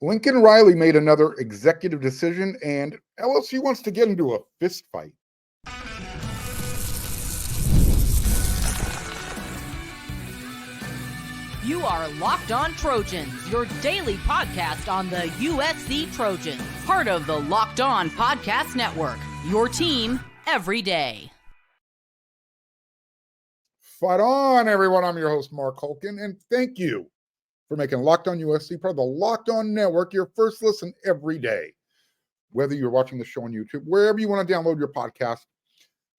Lincoln Riley made another executive decision, and LSU wants to get into a fist fight. You are Locked On Trojans, your daily podcast on the USC Trojans, part of the Locked On Podcast Network, your team every day. Fight on, everyone. I'm your host, Mark Hulkin, and thank you for making Locked On USC part of the Locked On Network your first listen every day. Whether you're watching the show on YouTube, wherever you want to download your podcast,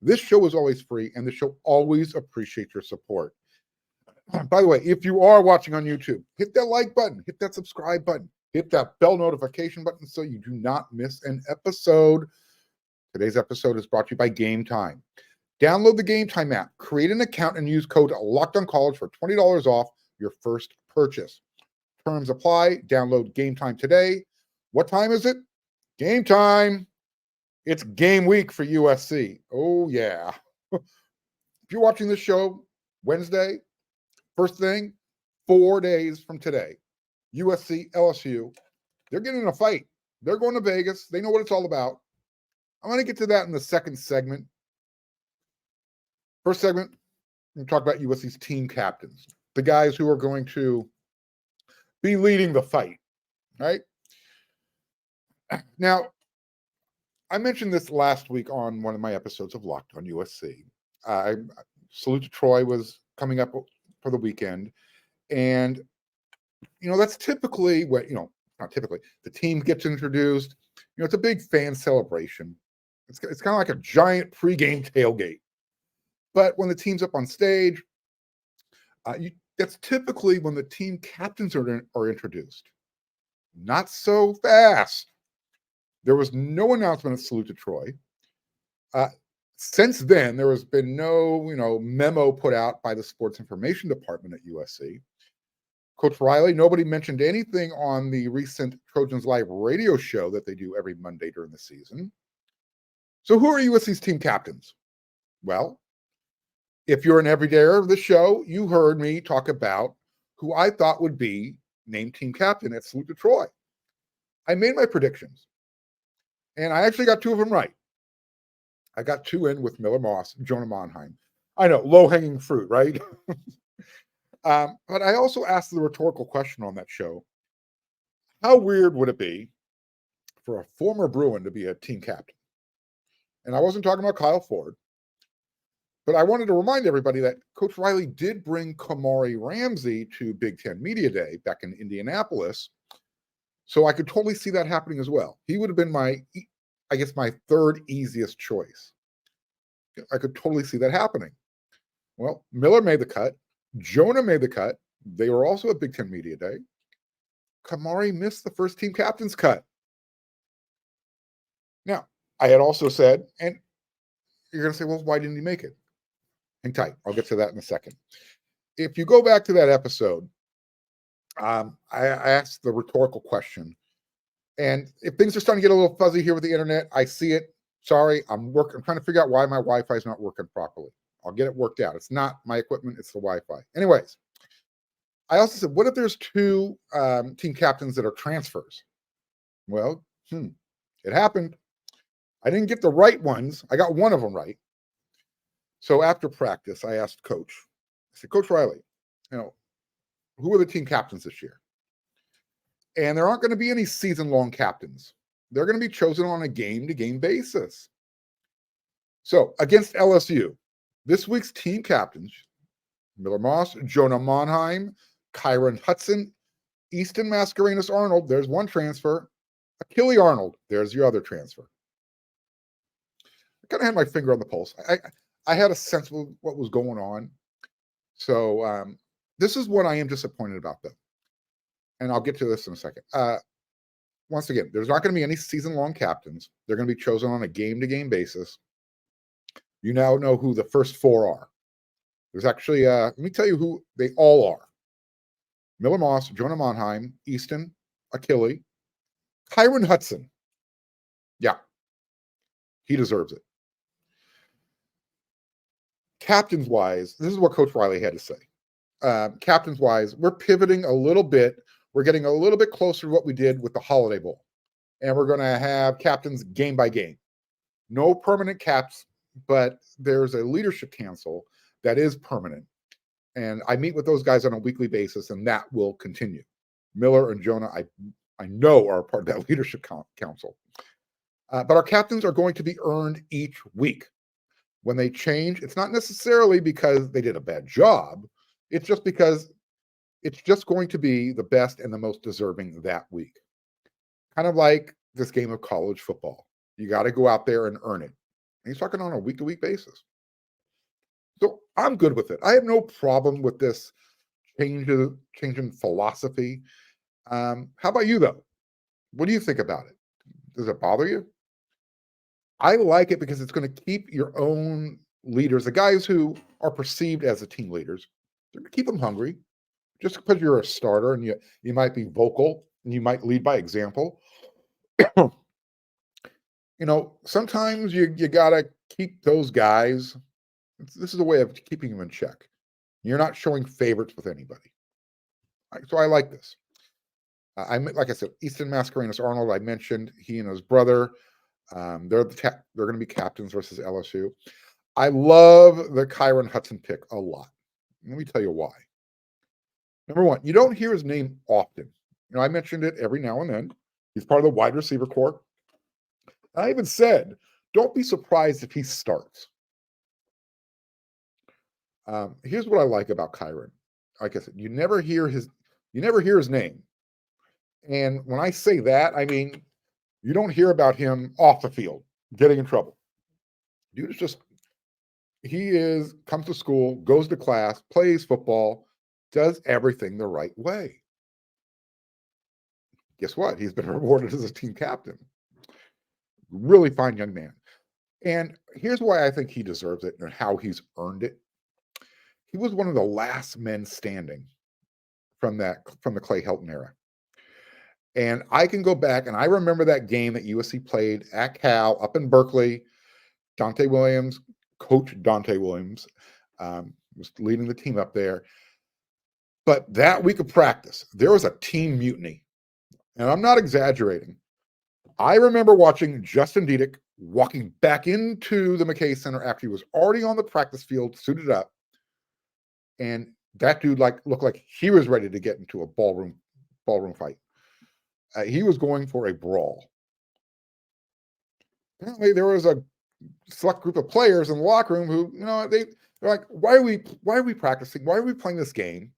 this show is always free, and the show always appreciates your support. By the way, if you are watching on YouTube, hit that like button, hit that subscribe button, hit that bell notification button so you do not miss an episode. Today's episode is brought to you by Game Time. Download the Game Time app, create an account, and use code LOCKEDONCollege for $20 off your first purchase. Terms apply. Download Game Time today. What time is it? Game time. It's game week for USC. Oh, yeah. If you're watching this show Wednesday, first thing, 4 days from today, USC, LSU, they're getting in a fight. They're going to Vegas. They know what it's all about. I'm going to get to that in the second segment. First segment, we're going to talk about USC's team captains, the guys who are going to be leading the fight, right? Now, I mentioned this last week on one of my episodes of Locked on USC. Salute to Troy was coming up for the weekend. And, that's typically what, not typically, the team gets introduced. It's a big fan celebration. It's kind of like a giant pregame tailgate. But when the team's up on stage, that's typically when the team captains are introduced. Not so fast. There was no announcement of Salute to Troy. Since then, there has been no, memo put out by the Sports Information Department at USC. Coach Riley, nobody mentioned anything on the recent Trojans Live radio show that they do every Monday during the season. So who are USC's team captains? Well, if you're an everydayer of the show, you heard me talk about who I thought would be named team captain at Salute to Troy. I made my predictions, and I actually got two of them right. I got two in with Miller Moss, Jonah Monheim. I know, low-hanging fruit, right? But I also asked the rhetorical question on that show, how weird would it be for a former Bruin to be a team captain? And I wasn't talking about Kyle Ford, but I wanted to remind everybody that Coach Riley did bring Kamari Ramsey to Big Ten Media Day back in Indianapolis. So I could totally see that happening as well. He would have been my third easiest choice. I could totally see that happening. Well, Miller made the cut. Jonah made the cut. They were also at Big Ten Media Day. Kamari missed the first team captain's cut. Now, I had also said, and you're going to say, well, why didn't he make it? Hang tight. I'll get to that in a second. If you go back to that episode, I asked the rhetorical question. And if things are starting to get a little fuzzy here with the internet, I see it. Sorry, I'm trying to figure out why my Wi-Fi is not working properly. I'll get it worked out. It's not my equipment, it's the Wi-Fi. Anyways, I also said, what if there's two team captains that are transfers? Well, it happened. I didn't get the right ones. I got one of them right. So after practice, I asked Coach, I said, Coach Riley, who are the team captains this year? And there aren't going to be any season-long captains. They're going to be chosen on a game-to-game basis. So against LSU, this week's team captains, Miller Moss, Jonah Monheim, Kyron Hudson, Easton Mascarenas-Arnold, there's one transfer. Achille Arnold, there's your other transfer. I kind of had my finger on the pulse. I had a sense of what was going on. So this is what I am disappointed about, though. And I'll get to this in a second. Once again, there's not going to be any season-long captains. They're going to be chosen on a game-to-game basis. You now know who the first four are. There's actually, let me tell you who they all are. Miller Moss, Jonah Monheim, Easton, Achille, Kyron Hudson. Yeah, he deserves it. Captains-wise, this is what Coach Riley had to say. Captains-wise, we're pivoting a little bit we're getting a little bit closer to what we did with the Holiday Bowl. And we're going to have captains game by game. No permanent caps, but there's a leadership council that is permanent. And I meet with those guys on a weekly basis, and that will continue. Miller and Jonah, I know, are a part of that leadership council. But our captains are going to be earned each week. When they change, it's not necessarily because they did a bad job. It's just because it's just going to be the best and the most deserving that week. Kind of like this game of college football. You got to go out there and earn it. And he's talking on a week-to-week basis. So I'm good with it. I have no problem with this change in philosophy. How about you, though? What do you think about it? Does it bother you? I like it because it's going to keep your own leaders, the guys who are perceived as the team leaders, they're going to keep them hungry. Just because you're a starter and you might be vocal and you might lead by example. Sometimes you got to keep those guys. This is a way of keeping them in check. You're not showing favorites with anybody. So I like this. Like I said, Easton Mascarenas Arnold, I mentioned, he and his brother, they're going to be captains versus LSU. I love the Kyron Hudson pick a lot. Let me tell you why. Number one, you don't hear his name often. I mentioned it every now and then. He's part of the wide receiver corps. I even said, don't be surprised if he starts. Here's what I like about Kyron. Like I said, you never hear his name. And when I say that, I mean, you don't hear about him off the field, getting in trouble. Dude is comes to school, goes to class, plays football, does everything the right way. Guess what? He's been rewarded as a team captain. Really fine young man. And here's why I think he deserves it and how he's earned it. He was one of the last men standing from the Clay Helton era. And I can go back, and I remember that game that USC played at Cal up in Berkeley. Coach Dante Williams, was leading the team up there. But that week of practice, there was a team mutiny. And I'm not exaggerating. I remember watching Justin Diedick walking back into the McKay Center after he was already on the practice field, suited up. And that dude looked like he was ready to get into a ballroom fight. He was going for a brawl. Apparently, there was a select group of players in the locker room who, they're like, why are we practicing? Why are we playing this game?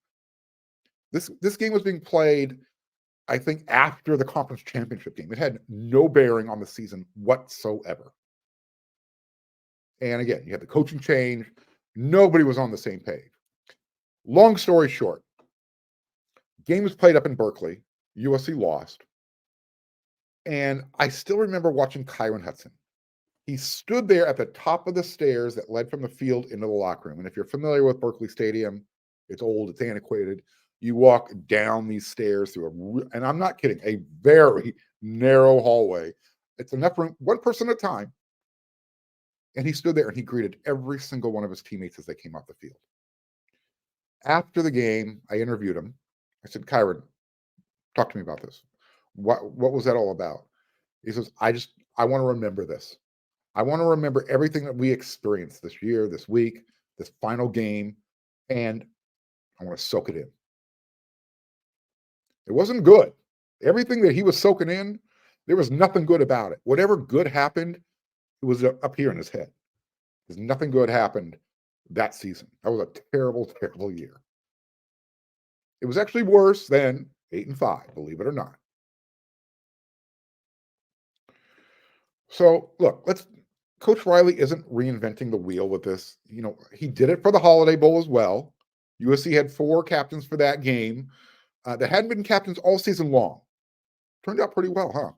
This game was being played, I think, after the conference championship game. It had no bearing on the season whatsoever. And again, you had the coaching change. Nobody was on the same page. Long story short, game was played up in Berkeley. USC lost. And I still remember watching Kyron Hudson. He stood there at the top of the stairs that led from the field into the locker room. And if you're familiar with Berkeley Stadium, it's old, it's antiquated. You walk down these stairs through and I'm not kidding, a very narrow hallway. It's enough room, one person at a time. And he stood there and he greeted every single one of his teammates as they came off the field. After the game, I interviewed him. I said, Kyron, talk to me about this. What was that all about? He says, I want to remember this. I want to remember everything that we experienced this year, this week, this final game, and I want to soak it in. It wasn't good. Everything that he was soaking in, there was nothing good about it. Whatever good happened, it was up here in his head. There's nothing good happened that season. That was a terrible, terrible year. It was actually worse than 8-5, believe it or not. So look, Coach Riley isn't reinventing the wheel with this. He did it for the Holiday Bowl as well. USC had 4 captains for that game that hadn't been captains all season long. Turned out pretty well, huh?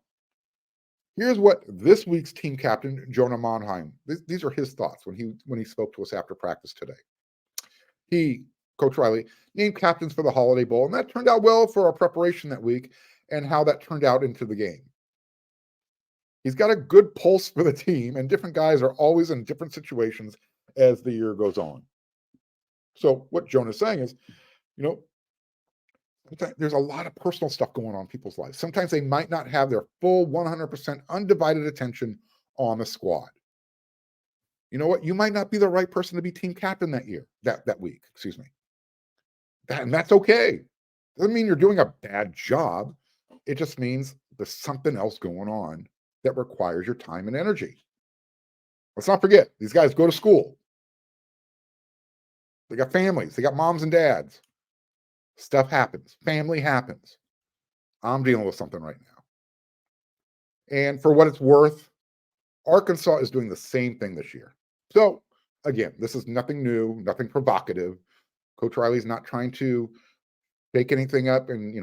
Here's what this week's team captain, Jonah Monheim, these are his thoughts when he spoke to us after practice today. Coach Riley, named captains for the Holiday Bowl, and that turned out well for our preparation that week and how that turned out into the game. He's got a good pulse for the team, and different guys are always in different situations as the year goes on. So what Jonah's saying is, There's a lot of personal stuff going on in people's lives. Sometimes they might not have their full 100% undivided attention on the squad. You know what? You might not be the right person to be team captain that week, excuse me. And that's okay. Doesn't mean you're doing a bad job. It just means there's something else going on that requires your time and energy. Let's not forget, these guys go to school. They got families. They got moms and dads. Stuff happens. Family happens. I'm dealing with something right now. And for what it's worth, Arkansas is doing the same thing this year. So, again, this is nothing new, nothing provocative. Coach Riley's not trying to bake anything up and,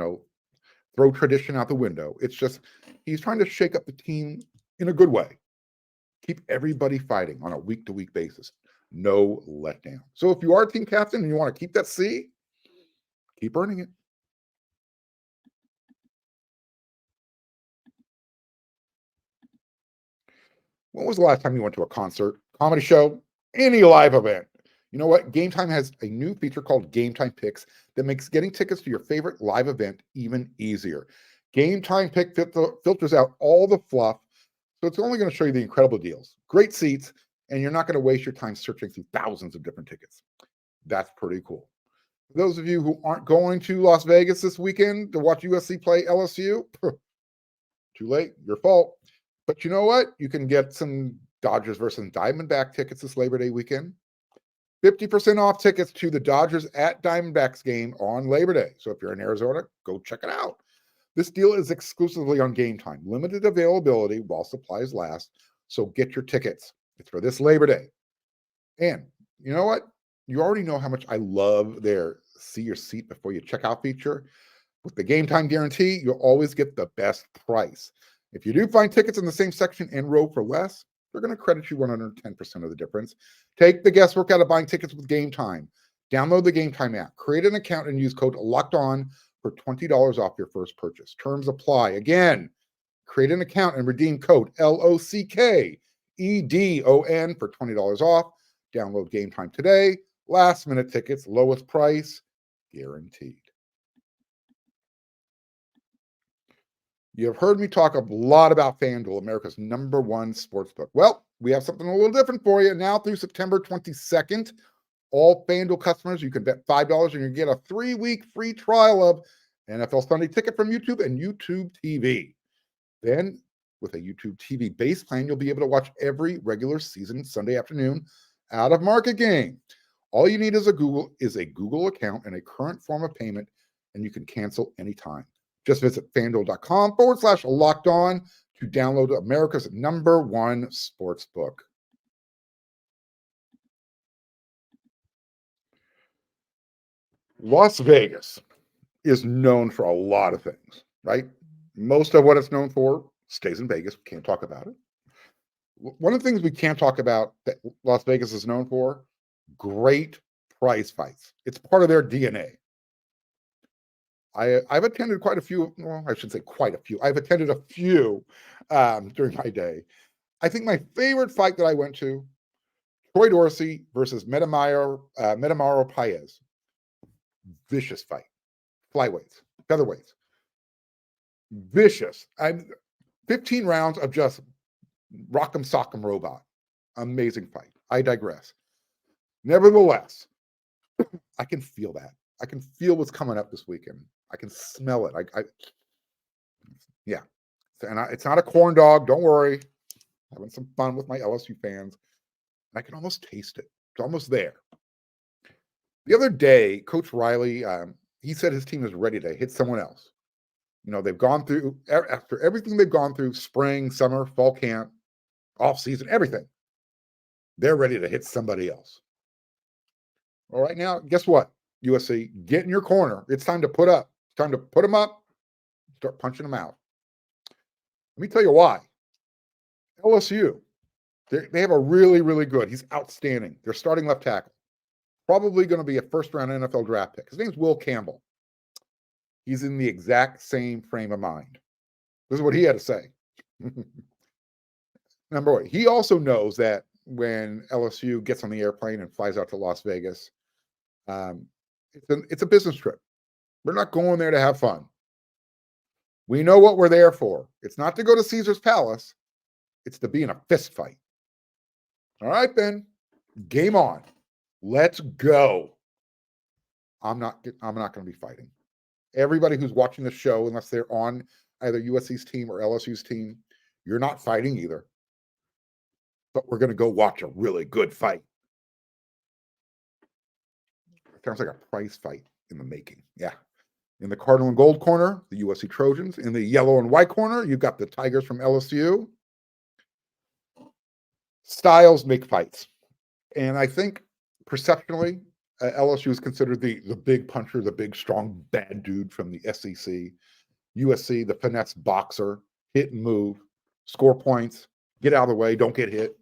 throw tradition out the window. It's just he's trying to shake up the team in a good way. Keep everybody fighting on a week-to-week basis. No letdown. So if you are a team captain and you want to keep that C, keep earning it. When was the last time you went to a concert, comedy show, any live event? You know what? Game Time has a new feature called Game Time Picks that makes getting tickets to your favorite live event even easier. Game Time Pick filters out all the fluff, so it's only going to show you the incredible deals, great seats, and you're not going to waste your time searching through thousands of different tickets. That's pretty cool. For those of you who aren't going to Las Vegas this weekend to watch USC play LSU, too late, your fault. But you know what? You can get some Dodgers versus Diamondback tickets this Labor Day weekend. 50% off tickets to the Dodgers at Diamondbacks game on Labor Day. So if you're in Arizona, go check it out. This deal is exclusively on Game Time. Limited availability while supplies last. So get your tickets. It's for this Labor Day. And you know what? You already know how much I love their see your seat before you check out feature. With the Game Time guarantee, you'll always get the best price. If you do find tickets in the same section and row for less, they're going to credit you 110% of the difference. Take the guesswork out of buying tickets with Game Time. Download the Game Time app, create an account, and use code LOCKEDON for $20 off your first purchase. Terms apply. Again, create an account and redeem code LOCKEDON for $20 off. Download Game Time today. Last minute tickets, lowest price, guaranteed. You have heard me talk a lot about FanDuel, America's #1 sportsbook. Well, we have something a little different for you. Now through September 22nd, all FanDuel customers, you can bet $5 and you get a 3-week free trial of NFL Sunday Ticket from YouTube and YouTube TV. Then, with a YouTube TV base plan, you'll be able to watch every regular season Sunday afternoon out-of-market game. All you need is a Google account and a current form of payment, and you can cancel anytime. Just visit fanduel.com/lockedon to download America's #1 sportsbook. Las Vegas is known for a lot of things, right? Most of what it's known for stays in Vegas. We can't talk about it. One of the things we can't talk about that Las Vegas is known for, great prize fights. It's part of their DNA. I've attended quite a few. Well, I should say quite a few. I've attended a few during my day. I think my favorite fight that I went to, Troy Dorsey versus Metamaro Paez. Vicious fight. Flyweights, featherweights. Vicious. 15 rounds of just rock'em sock'em robot. Amazing fight. I digress. Nevertheless, I can feel that. I can feel what's coming up this weekend. I can smell it. Yeah. And it's not a corn dog. Don't worry. Having some fun with my LSU fans. And I can almost taste it. It's almost there. The other day, Coach Riley, he said his team is ready to hit someone else. They've gone through, after everything they've gone through, spring, summer, fall camp, off season, everything. They're ready to hit somebody else. All right, now, guess what? USC, get in your corner. It's time to put up. It's time to put them up, start punching them out. Let me tell you why. LSU, they have a really, really good, he's outstanding. They're starting left tackle. Probably going to be a first-round NFL draft pick. His name's Will Campbell. He's in the exact same frame of mind. This is what he had to say. Number one, he also knows that when LSU gets on the airplane and flies out to Las Vegas, it's a business trip. We're not going there to have fun. We know what we're there for. It's not to go to Caesar's Palace. It's to be in a fist fight. All right, Ben. Game on. Let's go. I'm not going to be fighting. Everybody who's watching the show, unless they're on either USC's team or LSU's team, you're not fighting either. But we're going to go watch a really good fight. Sounds like a prize fight in the making. Yeah. In the Cardinal and Gold corner, the USC Trojans. In the yellow and white corner, you've got the Tigers from LSU. Styles make fights. And I think perceptually, LSU is considered the big puncher, the big, strong, bad dude from the SEC. USC, the finesse boxer, hit and move, score points, get out of the way, don't get hit.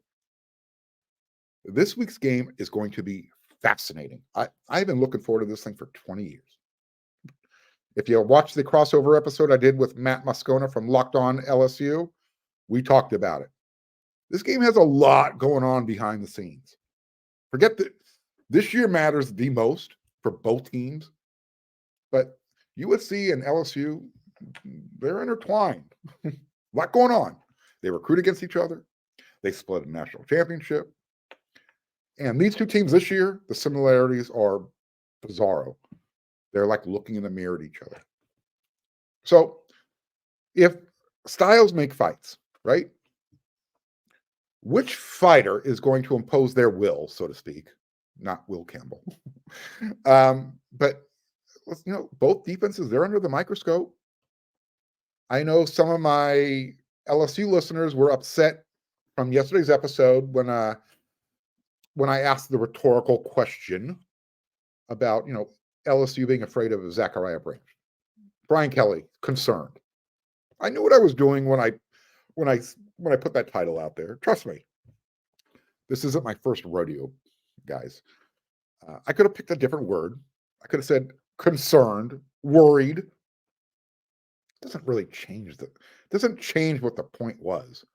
This week's game is going to be fascinating. I've been looking forward to this thing for 20 years. If you watch the crossover episode I did with Matt Moscona from Locked On LSU, we talked about it. This game has a lot going on behind the scenes. Forget that this year matters the most for both teams, but USC and LSU, they're intertwined. A lot going on. They recruit against each other. They split a national championship. And these two teams this year, the similarities are bizarro. They're like looking in the mirror at each other. So if styles make fights, right? Which fighter is going to impose their will, so to speak? Not Will Campbell. But both defenses, they're under the microscope. I know some of my LSU listeners were upset from yesterday's episode when I asked the rhetorical question about, LSU being afraid of Zachariah Branch. Brian Kelly, concerned. I knew what I was doing when I put that title out there. Trust me. This isn't my first rodeo, guys. I could have picked a different word. I could have said concerned, worried. Doesn't really change doesn't change what the point was.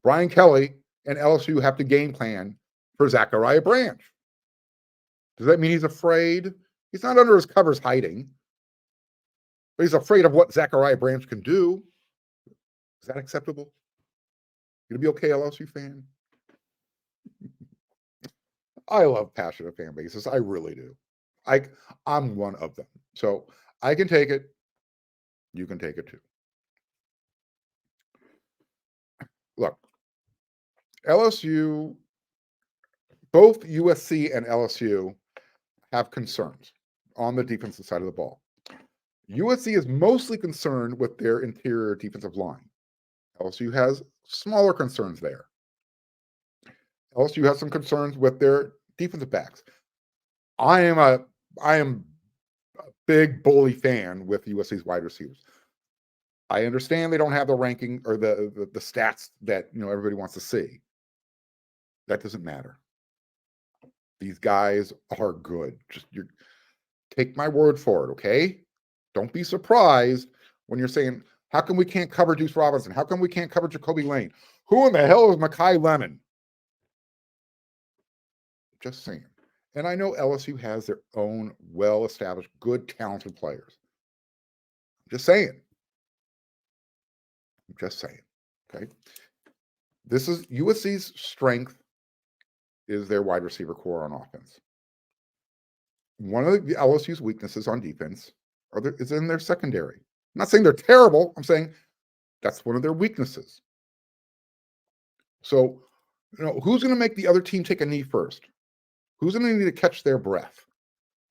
Brian Kelly and LSU have to game plan for Zachariah Branch. Does that mean he's afraid? He's not under his covers hiding, but he's afraid of what Zachariah Branch can do. Is that acceptable? You gonna be okay, LSU fan? I love passionate fan bases. I really do. I'm one of them. So I can take it. You can take it too. Look, LSU, both USC and LSU have concerns on the defensive side of the ball. USC is mostly concerned with their interior defensive line. LSU has smaller concerns there. LSU has some concerns with their defensive backs. I am a big bully fan with USC's wide receivers. I understand they don't have the ranking or the stats that everybody wants to see. That doesn't matter. These guys are good. Just take my word for it, okay? Don't be surprised when you're saying, how come we can't cover Deuce Robinson? How come we can't cover Jacoby Lane? Who in the hell is Mekhi Lemon? Just saying. And I know LSU has their own well-established, good, talented players. Just saying. I'm just saying. Okay. This is USC's strength is their wide receiver core on offense. One of the LSU's weaknesses on defense is in their secondary. I'm not saying they're terrible. I'm saying that's one of their weaknesses. So, who's going to make the other team take a knee first? Who's going to need to catch their breath?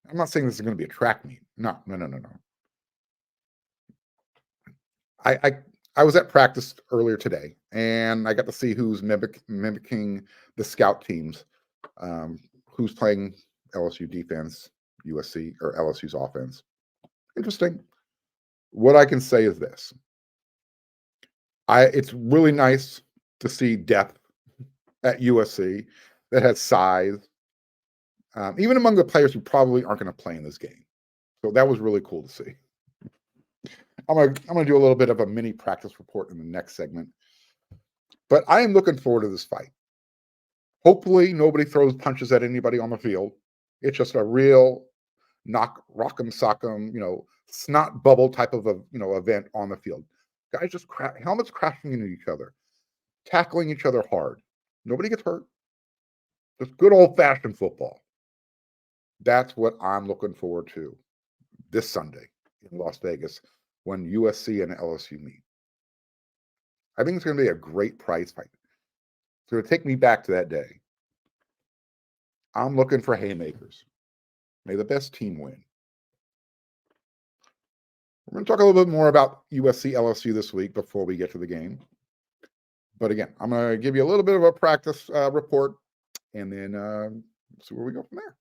I'm not saying this is going to be a track meet. No. I was at practice earlier today, and I got to see who's mimicking the scout teams, who's playing LSU defense, USC, or LSU's offense. Interesting. What I can say is this. It's really nice to see depth at USC that has size, even among the players who probably aren't going to play in this game. So that was really cool to see. I'm gonna do a little bit of a mini practice report in the next segment. But I am looking forward to this fight. Hopefully nobody throws punches at anybody on the field. It's just a real rock'em sock'em, snot bubble type of a event on the field. Guys just helmets crashing into each other, tackling each other hard. Nobody gets hurt. Just good old fashioned football. That's what I'm looking forward to this Sunday in Las Vegas when USC and LSU meet. I think it's going to be a great prize fight. It's going to take me back to that day. I'm looking for haymakers. May the best team win. We're going to talk a little bit more about USC LSU this week before we get to the game. But again, I'm going to give you a little bit of a practice report and then see where we go from there.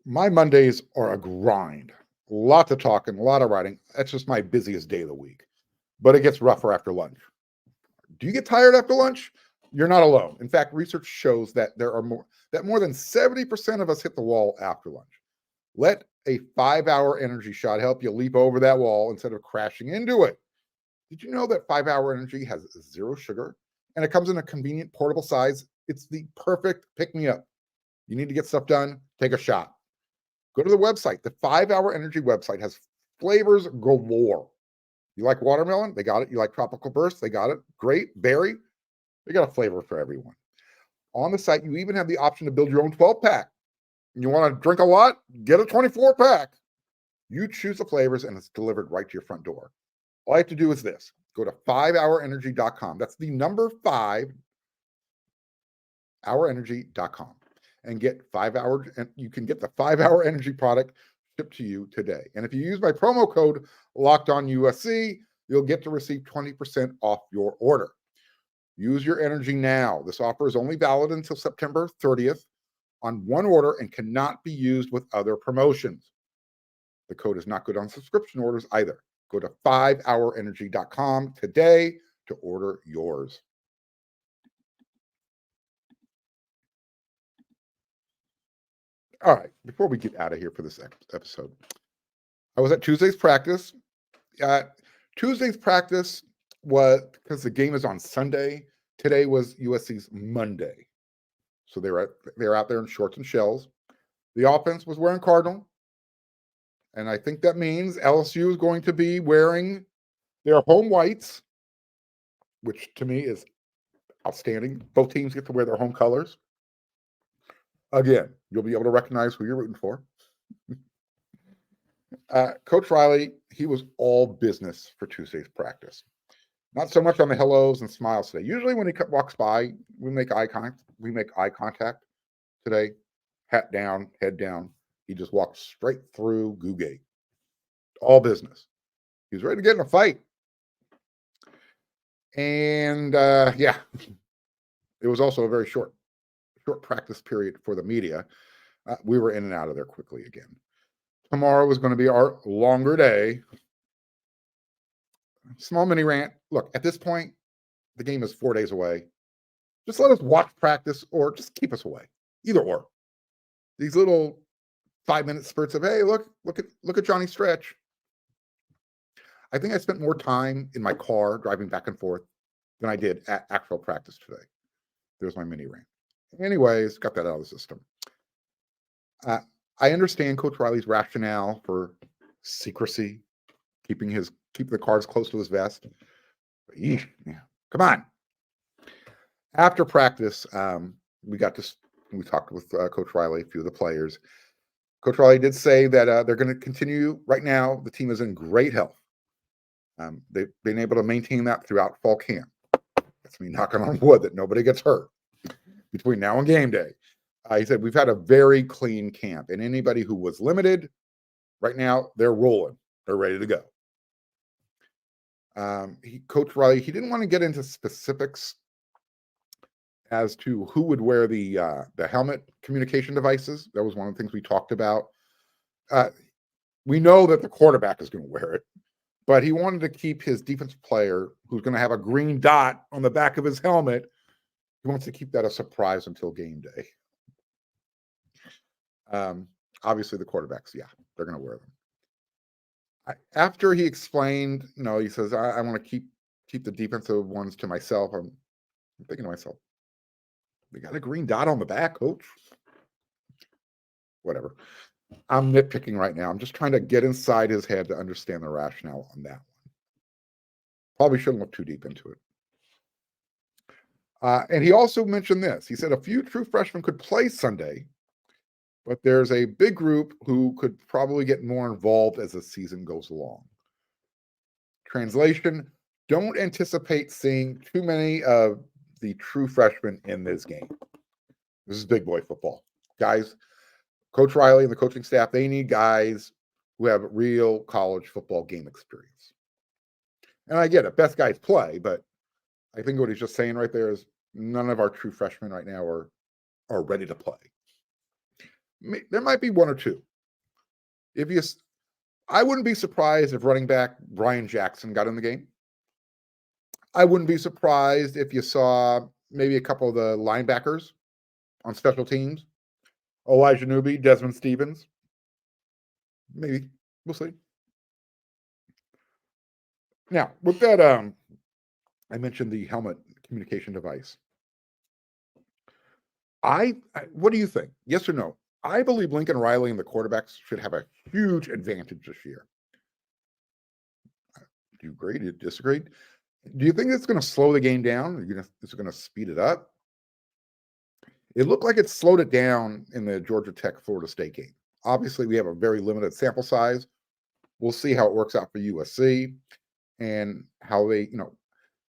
My Mondays are a grind. Lots of talking, a lot of writing. That's just my busiest day of the week. But it gets rougher after lunch. Do you get tired after lunch? You're not alone. In fact, research shows that more than 70% of us hit the wall after lunch. Let a 5-hour energy shot help you leap over that wall instead of crashing into it. Did you know that 5-hour energy has 0 sugar and it comes in a convenient portable size? It's the perfect pick-me-up. You need to get stuff done, take a shot. Go to the website. The 5-hour energy website has flavors galore. You like watermelon? They got it. You like tropical burst? They got it. Grape, berry? They got a flavor for everyone. On the site, you even have the option to build your own 12-pack. You want to drink a lot? Get a 24-pack. You choose the flavors and it's delivered right to your front door. All you have to do is this. Go to 5hourenergy.com. That's the number 5, hourenergy.com. And get 5 hour, and you can get the 5-hour energy product shipped to you today. And if you use my promo code LOCKEDONUSC, you'll get to receive 20% off your order. Use your energy now. This offer is only valid until September 30th on one order and cannot be used with other promotions. The code is not good on subscription orders either. Go to 5hourenergy.com today to order yours. All right, before we get out of here for this episode, I was at Tuesday's practice. Tuesday's practice was, because the game is on Sunday, today was USC's Monday. So they're out there in shorts and shells. The offense was wearing Cardinal. And I think that means LSU is going to be wearing their home whites, which to me is outstanding. Both teams get to wear their home colors. Again, you'll be able to recognize who you're rooting for. Coach Riley, he was all business for Tuesday's practice. Not so much on the hellos and smiles today. Usually when he walks by, we make eye contact. Today, hat down, head down. He just walked straight through Goo Gate. All business. He was ready to get in a fight. And it was also a very short practice period for the media. We were in and out of there quickly again. Tomorrow is going to be our longer day. Small mini rant. Look, at this point, the game is 4 days away. Just let us watch practice or just keep us away. Either or. These little 5-minute spurts of, hey, look at Johnny Stretch. I think I spent more time in my car driving back and forth than I did at actual practice today. There's my mini rant. Anyways, got that out of the system. I understand Coach Riley's rationale for secrecy, keeping the cards close to his vest. But come on. After practice, we talked with Coach Riley, a few of the players. Coach Riley did say that they're going to continue. Right now, the team is in great health. They've been able to maintain that throughout fall camp. That's me knocking on wood that nobody gets hurt between now and game day. He said, we've had a very clean camp, and anybody who was limited, right now, they're rolling. They're ready to go. Coach Riley, he didn't want to get into specifics as to who would wear the helmet communication devices. That was one of the things we talked about. We know that the quarterback is going to wear it, but he wanted to keep his defensive player, who's going to have a green dot on the back of his helmet, he wants to keep that a surprise until game day. Obviously, the quarterbacks, they're going to wear them. After he explained, he says, I want to keep the defensive ones to myself. I'm thinking to myself, They got a green dot on the back, coach. Whatever. I'm nitpicking right now. I'm just trying to get inside his head to understand the rationale on that one. Probably shouldn't look too deep into it. And he also mentioned this. He said a few true freshmen could play Sunday, but there's a big group who could probably get more involved as the season goes along. Translation, don't anticipate seeing too many of the true freshmen in this game. This is big boy football. Guys, Coach Riley and the coaching staff, they need guys who have real college football game experience. And I get it, best guys play, but I think what he's just saying right there is none of our true freshmen right now are ready to play. There might be one or two. I wouldn't be surprised if running back Brian Jackson got in the game. I wouldn't be surprised if you saw maybe a couple of the linebackers on special teams. Elijah Newby, Desmond Stevens. Maybe. We'll see. Now, with that, I mentioned the helmet communication device. What do you think? Yes or no? I believe Lincoln Riley and the quarterbacks should have a huge advantage this year. Do you agree? Do you disagree? Do you think it's going to slow the game down? Is it going to speed it up? It looked like it slowed it down in the Georgia Tech Florida State game. Obviously, we have a very limited sample size. We'll see how it works out for USC and how they,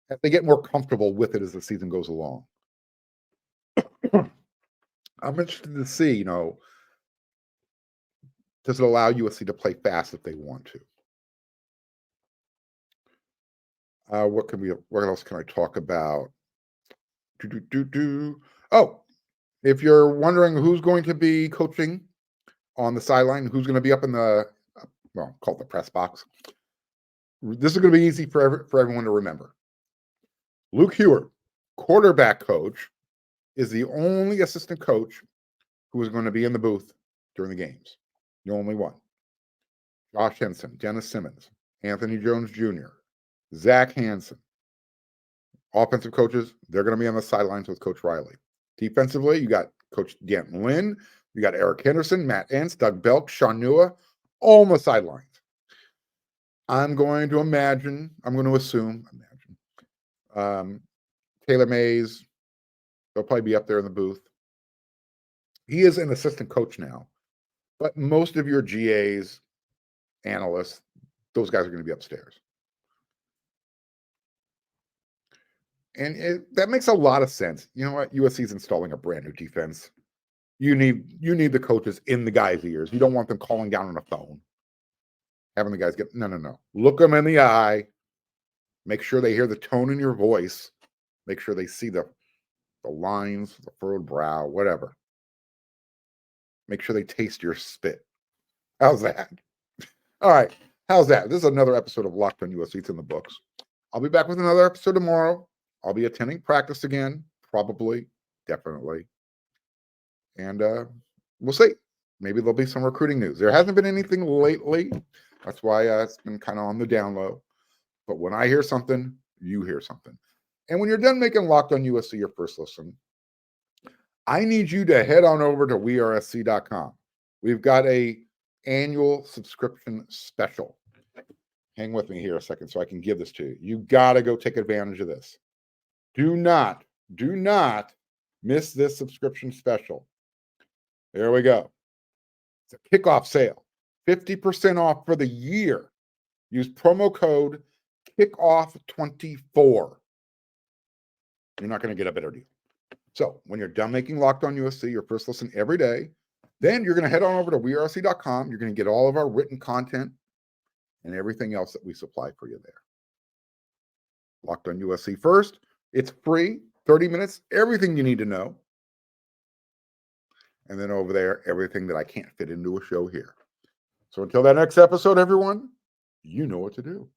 if they get more comfortable with it as the season goes along. I'm interested to see, does it allow USC to play fast if they want to? What else can I talk about? Oh, if you're wondering who's going to be coaching on the sideline, who's going to be up in the, call it the press box. This is going to be easy for everyone to remember. Luke Hewart, quarterback coach, is the only assistant coach who is going to be in the booth during the games. The only one. Josh Henson, Dennis Simmons, Anthony Jones Jr., Zach Hansen. Offensive coaches, they're going to be on the sidelines with Coach Riley. Defensively, you got Coach Antonlynn, you got Eric Henderson, Matt Entz, Doug Belk, Sean Nua, all on the sidelines. I'm going to assume, Taylor Mays, they'll probably be up there in the booth. He is an assistant coach now, but most of your GAs, analysts, those guys are going to be upstairs. And that makes a lot of sense. You know what? USC is installing a brand new defense. You need the coaches in the guys' ears. You don't want them calling down on a phone. Having the guys no. Look them in the eye. Make sure they hear the tone in your voice. Make sure they see the lines, the furrowed brow, whatever. Make sure they taste your spit. How's that? All right. How's that? This is another episode of Locked on USC. It's in the books. I'll be back with another episode tomorrow. I'll be attending practice again, probably, definitely. And we'll see. Maybe there'll be some recruiting news. There hasn't been anything lately. That's why it's been kind of on the down low. But when I hear something, you hear something. And when you're done making Locked on USC your first listen, I need you to head on over to wearesc.com. We've got a annual subscription special. Hang with me here a second so I can give this to you. You got to go take advantage of this. Do not miss this subscription special. There we go. It's a kickoff sale. 50% off for the year. Use promo code KICKOFF24. You're not going to get a better deal. So when you're done making Locked on USC, your first listen every day, then you're going to head on over to wearesc.com. You're going to get all of our written content and everything else that we supply for you there. Locked on USC first. It's free, 30 minutes, everything you need to know. And then over there, everything that I can't fit into a show here. So until that next episode, everyone, you know what to do.